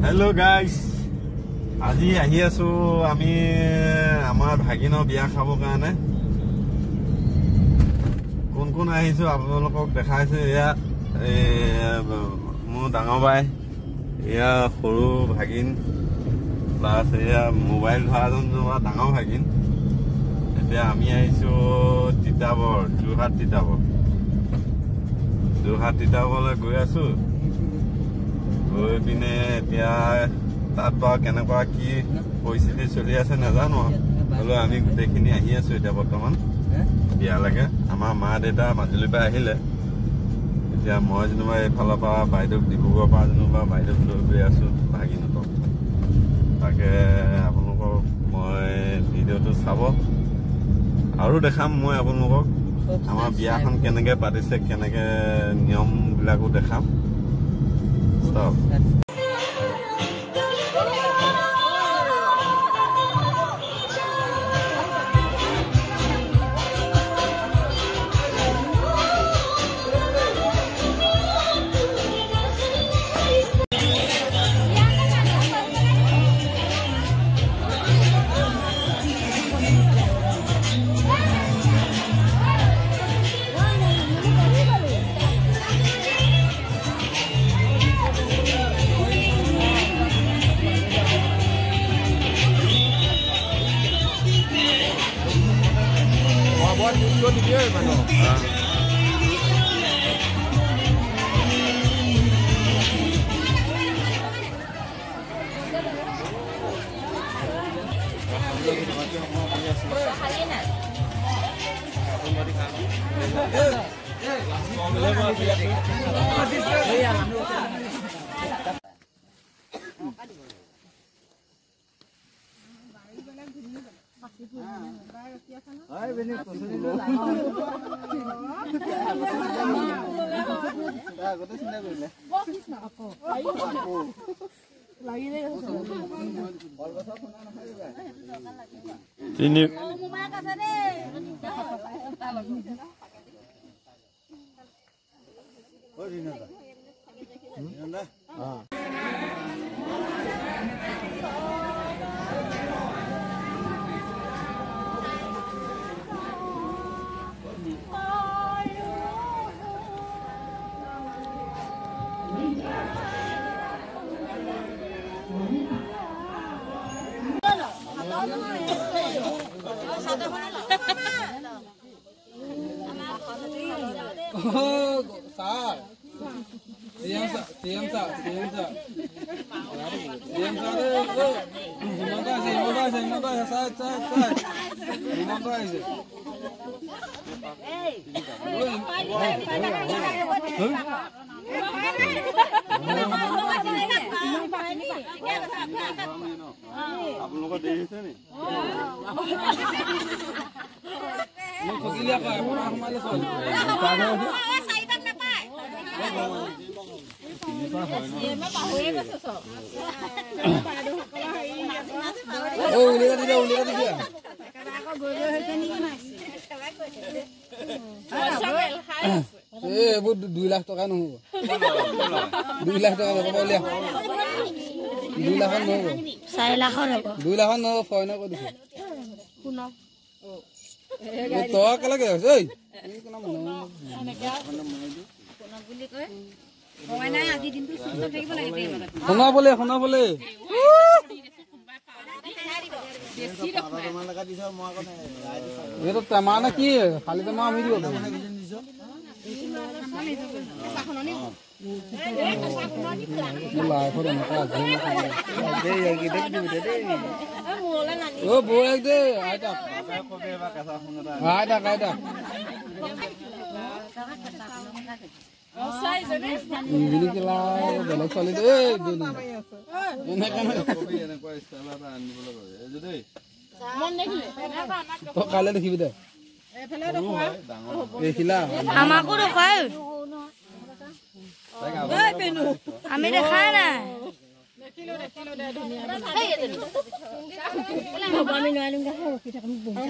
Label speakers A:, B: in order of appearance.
A: Hello guys, আজি আহি আছো আমি আমাৰ ভাগিনৰ বিয়া খাব কাৰণে কোন কোন আহিছো আপোনালোকক দেখাইছে এয়া মোৰ ডাঙৰ ভাই এয়া সৰু ভাগিন প্লাস এয়া মোবাইল ধৰাজন ডাঙৰ ভাগিন এতিয়া আমি আহিছো তিতাবৰ যোৰহাট তিতাবৰলৈ গৈ আছো গৈ পিনে এতিয়া তাত বা কেনেকুৱা কি পৰিস্থিতি চলি আছে নাজানো হলেও আমি গোটেইখিনি আহি আছো এতিয়া বৰ্তমান বিয়ালৈকে আমাৰ মা দেউতা মাজুলীৰ পৰা আহিলে এতিয়া মই যেনিবা এইফালৰ পৰা বাইদেউক ডিব্ৰুগড়ৰ পৰা যেনিবা বাইদেউক লৈ গৈ আছো ভাগিনহঁতক তাকে আপোনালোকক মই ভিডিঅ'টো চাব আৰু দেখাম মই আপোনালোকক আমাৰ বিয়াখন কেনেকে পাতিছে কেনেকে নিয়মবিলাকো দেখাম Stop. Buat video mana? Ay, veni kosunin lo. Sudah, kau tu sini boleh. Bokis nak apa? Lagi deh. Bol besar pun nak hari ber. Sini. Oh, mama kasar deh. Oh, ini dah. Ini dah. Ah. Oh, sah. Siang sah. Siang sah. Oh, terima kasih. Sah. Terima kasih. आप लोगों को देख से नहीं मैं तो किलिया का हमारे साथ सही तक ना पाए ये मैं पाहुए का सो ओ उलेगा दिया को गोलो है से नहीं ना ए वो 2 लाख টাকা নহব 2 লাখ টাকা হ'ব লিয়া 2 লাখ নহব 4 লাখ হ'ব 2 লাখ নহব ফয়ন কৰি দিছে কোন তো কলা কে ওই এই কোন কোন বুলি কয় হয় না আজি দিনটো সুস্থ থাকিব লাগে শুনা বলে ये तो तमाना की है खाली तमा हम ही दियो ओ बोल दे आटा ini kila belok solid dulu ini kan तो काले देखिबि दे एफाले देखवा एखिला আমাকো দেখাই এই পেনু আমি দেখা না দেখিলো দে ধুনিয়া আমি নয়লুম গা কি থাকম বহুত